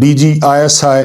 DG ISI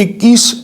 21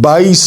22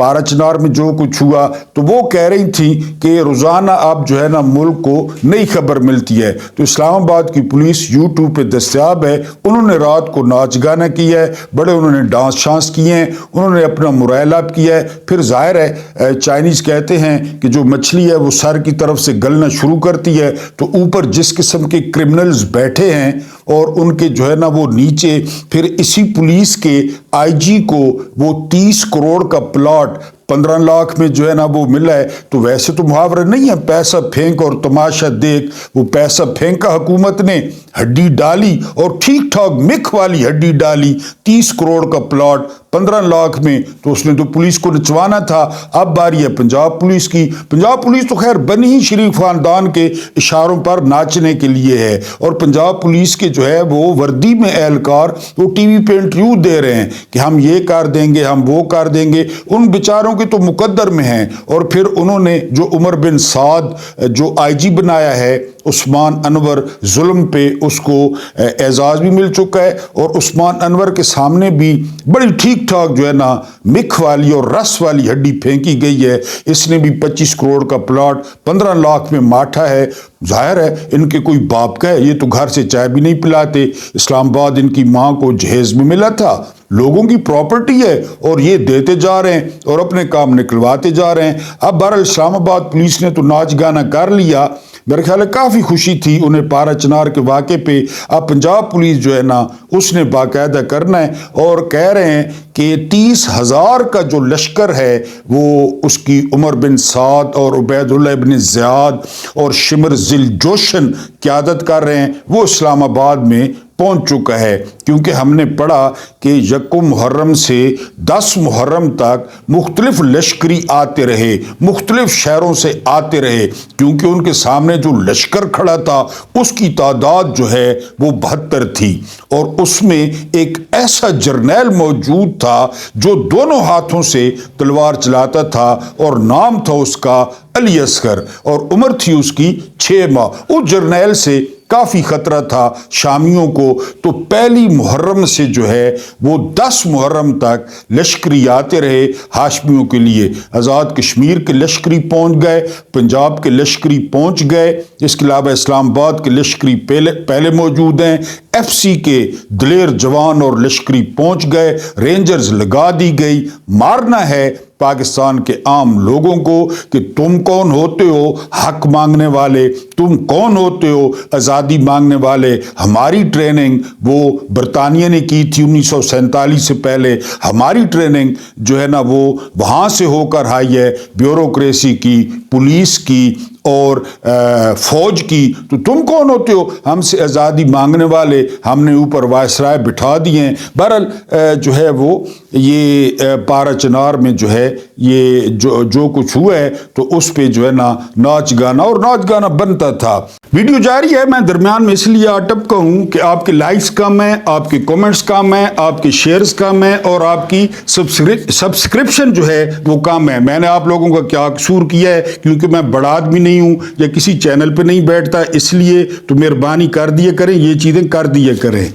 پارا چنار میں جو کچھ ہوا تو وہ کہہ رہی تھی کہ روزانہ اب جو ہے نا ملک کو نئی خبر ملتی ہے. تو اسلام آباد کی پولیس یوٹیوب پہ دستیاب ہے. انہوں نے رات کو ناچ گانا کیا ہے, بڑے انہوں نے ڈانس شانس کیے ہیں, انہوں نے اپنا مرائل اپ کیا ہے. پھر ظاہر ہے چائنیز کہتے ہیں کہ جو مچھلی ہے وہ سر کی طرف سے گلنا شروع کرتی ہے, تو اوپر جس قسم کے کرمنلز بیٹھے ہیں اور ان کے جو ہے نا وہ نیچے پھر اسی پولیس کے آئی جی کو وہ 30 کروڑ کا پلاٹ 15 لاکھ میں جو ہے نا وہ ملا ہے. تو ویسے تو محاورہ نہیں ہے پیسہ پھینک اور تماشا دیکھ, وہ پیسہ پھینکا حکومت نے, ہڈی ڈالی اور ٹھیک ٹھاک مکھ والی ہڈی ڈالی, 30 کروڑ کا پلاٹ 15 لاکھ میں, تو اس نے تو پولیس کو نچوانا تھا. اب باری ہے پنجاب پولیس کی. پنجاب پولیس تو خیر بنی ہی شریف خاندان کے اشاروں پر ناچنے کے لیے ہے, اور پنجاب پولیس کے جو ہے وہ وردی میں اہلکار وہ ٹی وی پہ انٹرویو دے رہے ہیں کہ ہم یہ کر دیں گے, ہم وہ کر دیں گے. ان بیچاروں کے تو مقدر میں ہیں. اور پھر انہوں نے جو عمر بن سعد جو آئی جی بنایا ہے عثمان انور, ظلم پہ اس کو اعزاز بھی مل چکا ہے, اور عثمان انور کے سامنے بھی بڑی ٹھیک ٹھاک جو ہے نا مکھ والی اور رس والی ہڈی پھینکی گئی ہے. اس نے بھی 25 کروڑ کا پلاٹ 15 لاکھ میں ماٹھا ہے. ظاہر ہے ان کے کوئی باپ کا ہے, یہ تو گھر سے چائے بھی نہیں پلاتے. اسلام آباد ان کی ماں کو جہیز میں ملا تھا, لوگوں کی پراپرٹی ہے اور یہ دیتے جا رہے ہیں اور اپنے کام نکلواتے جا رہے ہیں. اب بہرحال اسلام آباد پولیس نے تو ناچ گانا کر لیا, میرے خیال ہے کافی خوشی تھی انہیں پارا چنار کے واقعے پہ. اب پنجاب پولیس جو ہے نا اس نے باقاعدہ کرنا ہے, اور کہہ رہے ہیں کہ 30,000 کا جو لشکر ہے وہ اس کی عمر بن سعد اور عبید اللہ ابن زیاد اور شمر ذل جوشن قیادت کر رہے ہیں, وہ اسلام آباد میں پہنچ چکا ہے. کیونکہ ہم نے پڑھا کہ 1 محرم سے 10 محرم تک مختلف لشکری آتے رہے, مختلف شہروں سے آتے رہے, کیونکہ ان کے سامنے جو لشکر کھڑا تھا اس کی تعداد جو ہے وہ 72 تھی, اور اس میں ایک ایسا جرنیل موجود تھا جو دونوں ہاتھوں سے تلوار چلاتا تھا, اور نام تھا اس کا علی اصغر, اور عمر تھی اس کی 6 ماہ. اس جرنیل سے کافی خطرہ تھا شامیوں کو. تو پہلی محرم سے جو ہے وہ 10 محرم تک لشکری آتے رہے ہاشمیوں کے لیے. آزاد کشمیر کے لشکری پہنچ گئے, پنجاب کے لشکری پہنچ گئے, اس کے علاوہ اسلام آباد کے لشکری پہلے موجود ہیں, ایف سی کے دلیر جوان اور لشکری پہنچ گئے, رینجرز لگا دی گئی. مارنا ہے پاکستان کے عام لوگوں کو کہ تم کون ہوتے ہو حق مانگنے والے, تم کون ہوتے ہو آزادی مانگنے والے. ہماری ٹریننگ وہ برطانیہ نے کی تھی 1947 سے پہلے, ہماری ٹریننگ جو ہے نا وہ وہاں سے ہو کر آئی ہے, بیوروکریسی کی, پولیس کی اور فوج کی. تو تم کون ہوتے ہو ہم سے آزادی مانگنے والے, ہم نے اوپر وائسرائے بٹھا دیے ہیں. بہرحال جو ہے وہ یہ پارا چنار میں جو ہے یہ جو کچھ ہوا ہے تو اس پہ جو ہے نا ناچ گانا بنتا تھا. ویڈیو جاری ہے, میں درمیان میں اس لیے اٹپکا ہوں کہ آپ کے لائکس کم ہیں, آپ کے کومنٹس کم ہیں, آپ کے شیئرز کم ہیں, اور آپ کی سبسکرپشن جو ہے وہ کم ہے. میں نے آپ لوگوں کا کیا قصور کیا ہے, کیونکہ میں بڑا آدمی نہیں ہوں یا کسی چینل پہ نہیں بیٹھتا, اس لیے تو مہربانی کر دیا کریں, یہ چیزیں کر دیا کریں.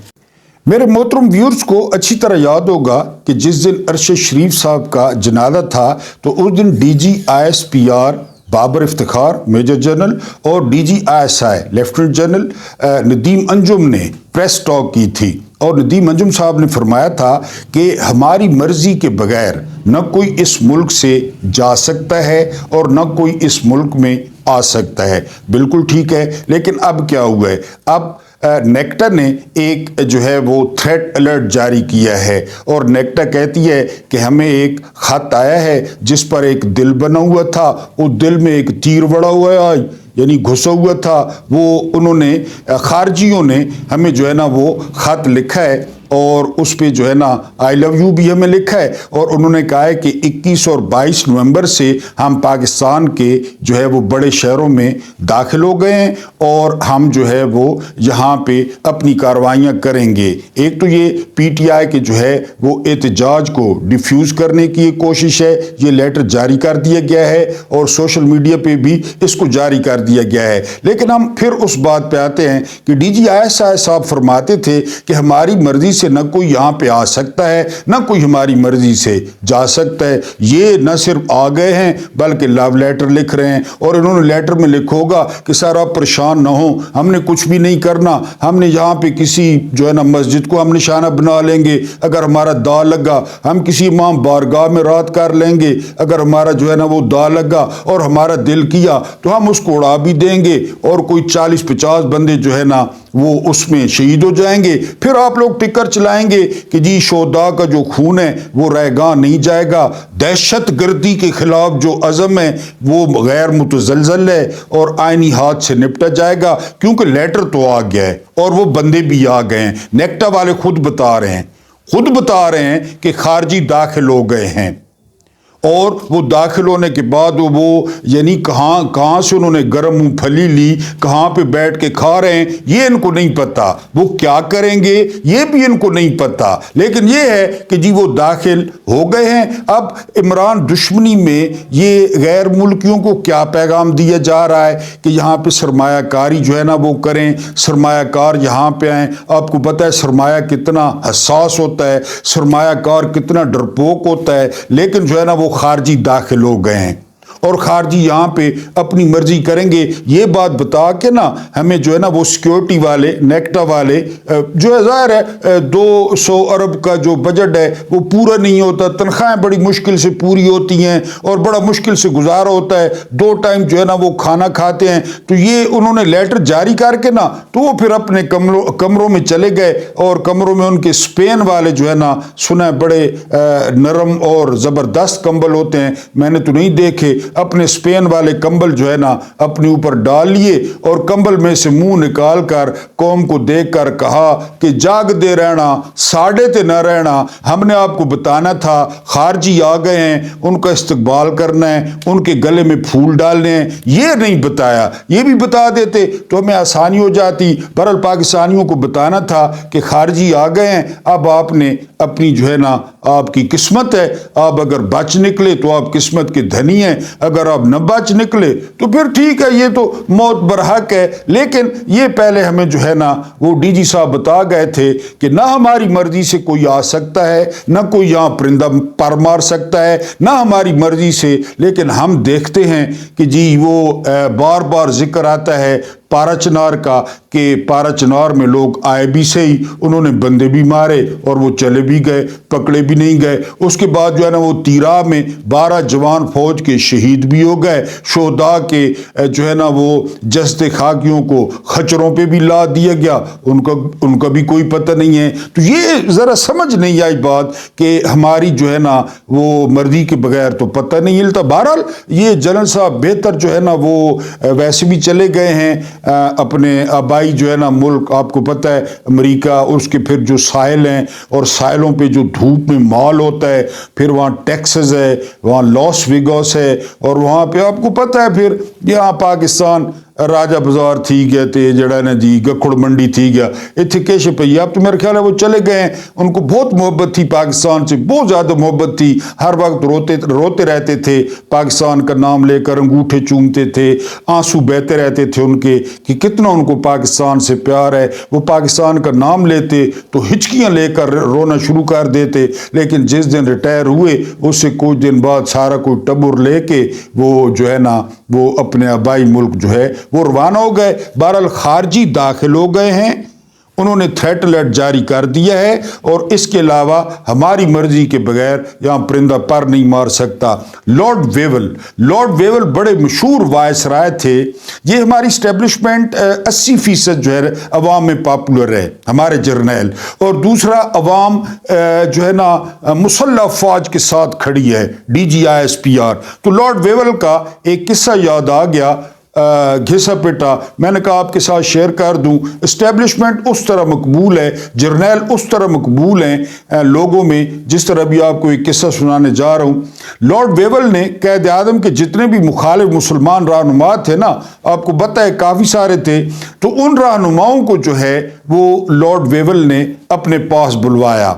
میرے محترم ویورز کو اچھی طرح یاد ہوگا کہ جس دن ارشد شریف صاحب کا جنازہ تھا تو اس دن D G I S P R Babar Iftikhar major general اور D G I S I lieutenant general Nadeem Anjum نے پریس ٹاک کی تھی, اور ندیم انجم صاحب نے فرمایا تھا کہ ہماری مرضی کے بغیر نہ کوئی اس ملک سے جا سکتا ہے اور نہ کوئی اس ملک میں آ سکتا ہے. بالکل ٹھیک ہے, لیکن اب کیا ہوا ہے, اب نیکٹا نے ایک جو ہے وہ تھریٹ الرٹ جاری کیا ہے, اور نیکٹا کہتی ہے کہ ہمیں ایک خط آیا ہے جس پر ایک دل بنا ہوا تھا, اس دل میں ایک تیر وڑا ہوا ہے یعنی گھسا ہوا تھا. وہ انہوں نے خارجیوں نے ہمیں جو ہے نا وہ خط لکھا ہے, اور اس پہ جو ہے نا آئی لو یو بھی ہمیں لکھا ہے, اور انہوں نے کہا ہے کہ 21 اور 22 نومبر سے ہم پاکستان کے جو ہے وہ بڑے شہروں میں داخل ہو گئے ہیں, اور ہم جو ہے وہ یہاں پہ اپنی کاروائیاں کریں گے. ایک تو یہ پی ٹی آئی کے جو ہے وہ احتجاج کو ڈیفیوز کرنے کی ایک کوشش ہے, یہ لیٹر جاری کر دیا گیا ہے اور سوشل میڈیا پہ بھی اس کو جاری کر دیا گیا ہے. لیکن ہم پھر اس بات پہ آتے ہیں کہ ڈی جی آئی ایس آئی صاحب فرماتے تھے کہ ہماری مرضی سے نہ کوئی یہاں پہ آ سکتا ہے، نہ کوئی ہماری مرضی سے جا سکتا ہے۔ یہ نہ صرف آ گئے ہیں بلکہ لو لیٹر لکھ رہے ہیں، اور انہوں نے لیٹر میں لکھو گا کہ سر آپ پریشان نہ ہوں، ہم نے کچھ بھی نہیں کرنا، ہم نے یہاں پہ کسی جو ہے نا مسجد کو ہم نشانہ بنا لیں گے، اگر ہمارا دا لگا ہم کسی امام بارگاہ میں رات کر لیں گے، اگر ہمارا جو ہے نا وہ دا لگا اور ہمارا دل کیا تو ہم اس کو اڑا بھی دیں گے، اور کوئی 40-50 بندے جو ہے نا وہ اس میں شہید ہو جائیں گے۔ پھر آپ لوگ ٹکر چلائیں گے کہ جی شہداء کا جو خون ہے وہ رائگاں نہیں جائے گا، دہشت گردی کے خلاف جو عزم ہے وہ غیر متزلزل ہے اور آئینی ہاتھ سے نپٹا جائے گا، کیونکہ لیٹر تو آ گیا ہے اور وہ بندے بھی آ گئے ہیں۔ نیکٹا والے خود بتا رہے ہیں کہ خارجی داخل ہو گئے ہیں، اور وہ داخل ہونے کے بعد وہ یعنی کہاں سے انہوں نے گرم مونگ پھلی لی، کہاں پہ بیٹھ کے کھا رہے ہیں یہ ان کو نہیں پتا، وہ کیا کریں گے یہ بھی ان کو نہیں پتا، لیکن یہ ہے کہ جی وہ داخل ہو گئے ہیں۔ اب عمران دشمنی میں یہ غیر ملکیوں کو کیا پیغام دیا جا رہا ہے کہ یہاں پہ سرمایہ کاری جو ہے نا وہ کریں، سرمایہ کار یہاں پہ آئیں۔ آپ کو پتہ ہے سرمایہ کتنا حساس ہوتا ہے، سرمایہ کار کتنا ڈرپوک ہوتا ہے، لیکن جو ہے نا وہ خارجی داخل ہو گئے ہیں اور خارجی یہاں پہ اپنی مرضی کریں گے۔ یہ بات بتا کے نا ہمیں جو ہے نا وہ سیکیورٹی والے، نیکٹا والے جو ہے ظاہر ہے 200 ارب کا جو بجٹ ہے وہ پورا نہیں ہوتا، تنخواہیں بڑی مشکل سے پوری ہوتی ہیں اور بڑا مشکل سے گزارا ہوتا ہے، 2 ٹائم جو ہے نا وہ کھانا کھاتے ہیں، تو یہ انہوں نے لیٹر جاری کر کے نا تو وہ پھر اپنے کمروں میں چلے گئے، اور کمروں میں ان کے اسپین والے جو ہے نا سنا بڑے نرم اور زبردست کمبل ہوتے ہیں، میں نے تو نہیں دیکھے، اپنے اسپین والے کمبل جو ہے نا اپنے اوپر ڈال لیے اور کمبل میں سے منہ نکال کر قوم کو دیکھ کر کہا کہ جاگ دے رہنا، ساڑے تے نہ رہنا، ہم نے آپ کو بتانا تھا خارجی آ گئے ہیں، ان کا استقبال کرنا ہے، ان کے گلے میں پھول ڈالنے ہیں، یہ نہیں بتایا، یہ بھی بتا دیتے تو ہمیں آسانی ہو جاتی۔ بہرحال پاکستانیوں کو بتانا تھا کہ خارجی آ گئے ہیں، اب آپ نے اپنی جو ہے نا آپ کی قسمت ہے، آپ اگر بچ نکلے تو آپ قسمت کے دھنی ہیں، اگر آپ نہ بچ نکلے تو پھر ٹھیک ہے، یہ تو موت برحق ہے۔ لیکن یہ پہلے ہمیں جو ہے نا وہ ڈی جی صاحب بتا گئے تھے کہ نہ ہماری مرضی سے کوئی آ سکتا ہے، نہ کوئی یہاں پرندہ پر مار سکتا ہے، نہ ہماری مرضی سے، لیکن ہم دیکھتے ہیں کہ جی وہ بار بار ذکر آتا ہے پارا چنار کا کہ پارا چنار میں لوگ آئے بھی صحیح، انہوں نے بندے بھی مارے اور وہ چلے بھی گئے، پکڑے بھی نہیں گئے۔ اس کے بعد جو ہے نا وہ تیرا میں 12 جوان فوج کے شہید بھی ہو گئے، شہداء کے جو ہے نا وہ جسد خاکیوں کو خچروں پہ بھی لا دیا گیا، ان کا بھی کوئی پتہ نہیں ہے۔ تو یہ ذرا سمجھ نہیں آئی بات کہ ہماری جو ہے نا وہ مرضی کے بغیر تو پتہ نہیں ہلتا۔ بہرحال یہ جنرل صاحب بہتر جو ہے نا وہ ویسے بھی چلے گئے ہیں اپنے آبائی جو ہے نا ملک، آپ کو پتہ ہے امریکہ، اس کے پھر جو ساحل ہیں اور ساحلوں پہ جو دھوپ میں مال ہوتا ہے، پھر وہاں ٹیکسز ہے، وہاں لاس ویگاس ہے، اور وہاں پہ آپ کو پتہ ہے پھر یہاں پاکستان راجہ بازار تھی گیا تے جڑا نا جی گکھڑ منڈی تھی گیا اتھے کیش پہ، اب تو میرے خیال ہے وہ چلے گئے ہیں۔ ان کو بہت محبت تھی پاکستان سے، بہت زیادہ محبت تھی، ہر وقت روتے رہتے تھے، پاکستان کا نام لے کر انگوٹھے چومتے تھے، آنسو بہتے رہتے تھے ان کے کہ کتنا ان کو پاکستان سے پیار ہے۔ وہ پاکستان کا نام لیتے تو ہچکیاں لے کر رونا شروع کر دیتے، لیکن جس دن ریٹائر ہوئے اس سے کچھ دن بعد سارا کوئی ٹبر لے کے وہ جو ہے نا وہ اپنے آبائی ملک جو ہے وہ روانہ ہو گئے۔ بہرحال خارجی داخل ہو گئے ہیں، انہوں نے تھریٹ الرٹ جاری کر دیا ہے، اور اس کے علاوہ ہماری مرضی کے بغیر یہاں پرندہ پر نہیں مار سکتا۔ لارڈ ویول بڑے مشہور وائس رائے تھے، یہ ہماری اسٹیبلشمنٹ 80% جو ہے عوام میں پاپولر ہے، ہمارے جرنیل، اور دوسرا عوام جو ہے نا مسلح افواج کے ساتھ کھڑی ہے، DGISPR۔ تو لارڈ ویول کا ایک قصہ یاد آ گیا، گھسا پیٹا، میں نے کہا آپ کے ساتھ شیئر کر دوں۔ اسٹیبلشمنٹ اس طرح مقبول ہے، جرنیل اس طرح مقبول ہیں لوگوں میں، جس طرح بھی آپ کو ایک قصہ سنانے جا رہا ہوں۔ لارڈ ویول نے قائد اعظم کے جتنے بھی مخالف مسلمان رہنما تھے نا، آپ کو پتہ ہے کافی سارے تھے، تو ان رہنماؤں کو جو ہے وہ لارڈ ویول نے اپنے پاس بلوایا۔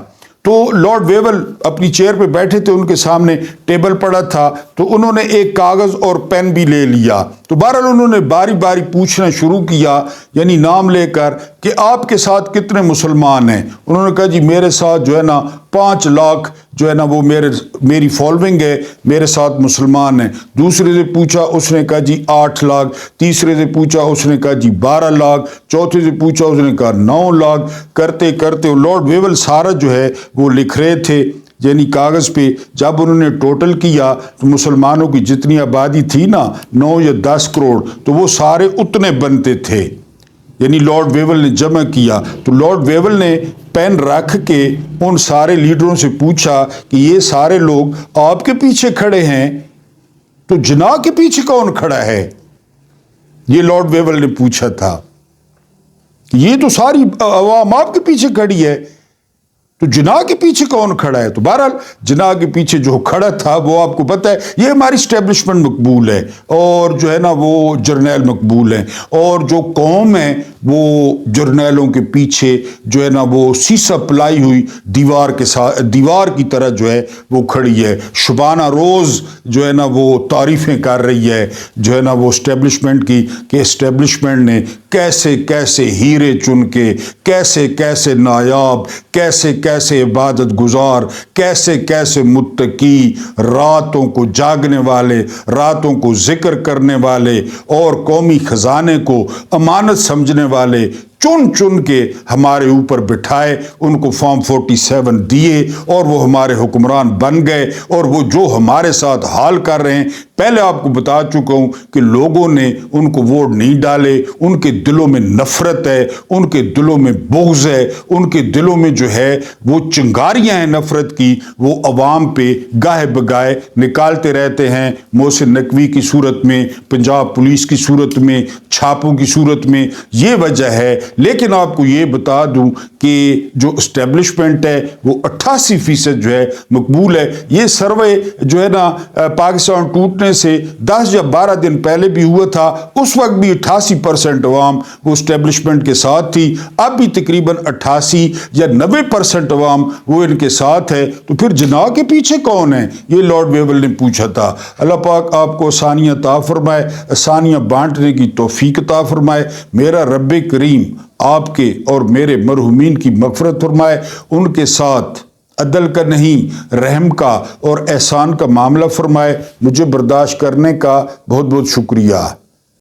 تو لارڈ ویول اپنی چیئر پہ بیٹھے تھے، ان کے سامنے ٹیبل پڑا تھا، تو انہوں نے ایک کاغذ اور پین بھی لے لیا، تو بہرحال انہوں نے باری باری پوچھنا شروع کیا، یعنی نام لے کر کہ آپ کے ساتھ کتنے مسلمان ہیں؟ انہوں نے کہا جی میرے ساتھ جو ہے نا 5 لاکھ جو ہے نا وہ میری فالوئنگ ہے، میرے ساتھ مسلمان ہیں۔ دوسرے سے پوچھا، اس نے کہا جی 8 لاکھ، تیسرے سے پوچھا، اس نے کہا جی 12 لاکھ، چوتھے سے پوچھا، اس نے کہا 9 لاکھ، کرتے کرتے لارڈ ویول سارا جو ہے وہ لکھ رہے تھے یعنی کاغذ پہ۔ جب انہوں نے ٹوٹل کیا تو مسلمانوں کی جتنی آبادی تھی نا 9 یا 10 کروڑ، تو وہ سارے اتنے بنتے تھے، یعنی لارڈ ویول نے جمع کیا۔ تو لارڈ ویول نے پین رکھ کے ان سارے لیڈروں سے پوچھا کہ یہ سارے لوگ آپ کے پیچھے کھڑے ہیں، تو جناح کے پیچھے کون کھڑا ہے؟ یہ لارڈ ویول نے پوچھا تھا۔ یہ تو ساری عوام آپ کے پیچھے کھڑی ہے، تو جناح کے پیچھے کون کھڑا ہے؟ تو بہرحال جناح کے پیچھے جو کھڑا تھا وہ آپ کو پتہ ہے، یہ ہماری اسٹیبلشمنٹ مقبول ہے، اور جو ہے نا وہ جرنیل مقبول ہیں، اور جو قوم ہے وہ جرنیلوں کے پیچھے جو ہے نا وہ سیسا پلائی ہوئی دیوار کے ساتھ، دیوار کی طرح جو ہے وہ کھڑی ہے، شبانہ روز جو ہے نا وہ تعریفیں کر رہی ہے جو ہے نا وہ اسٹیبلشمنٹ کی، کہ اسٹیبلشمنٹ نے کیسے کیسے ہیرے چن کے، کیسے کیسے نایاب، کیسے کیسے عبادت گزار، کیسے کیسے متقی، راتوں کو جاگنے والے، راتوں کو ذکر کرنے والے، اور قومی خزانے کو امانت سمجھنے والے چن چن کے ہمارے اوپر بٹھائے، ان کو فارم 47 دیے، اور وہ ہمارے حکمران بن گئے، اور وہ جو ہمارے ساتھ حال کر رہے ہیں، پہلے آپ کو بتا چکا ہوں کہ لوگوں نے ان کو ووٹ نہیں ڈالے، ان کے دلوں میں نفرت ہے، ان کے دلوں میں بغض ہے، ان کے دلوں میں جو ہے وہ چنگاریاں ہیں نفرت کی، وہ عوام پہ گاہے بگاہے نکالتے رہتے ہیں، محسن نقوی کی صورت میں، پنجاب پولیس کی صورت میں، چھاپوں کی صورت میں، یہ وجہ ہے۔ لیکن آپ کو یہ بتا دوں کہ جو اسٹیبلشمنٹ ہے وہ 88% جو ہے مقبول ہے۔ یہ سروے جو ہے نا پاکستان ٹوٹنے سے 10 یا 12 دن پہلے بھی ہوا تھا، اس وقت بھی 88% عوام وہ اسٹیبلشمنٹ کے ساتھ تھی، اب بھی تقریباً 88 یا 90% عوام وہ ان کے ساتھ ہے۔ تو پھر جناح کے پیچھے کون ہے؟ یہ لارڈ ویول نے پوچھا تھا۔ اللہ پاک آپ کو آسانیاں عطا فرمائے، آسانیاں بانٹنے کی توفیق عطا فرمائے۔ میرا رب کریم آپ کے اور میرے مرحومین کی مغفرت فرمائے، ان کے ساتھ عدل کا نہیں رحم کا اور احسان کا معاملہ فرمائے۔ مجھے برداشت کرنے کا بہت بہت شکریہ۔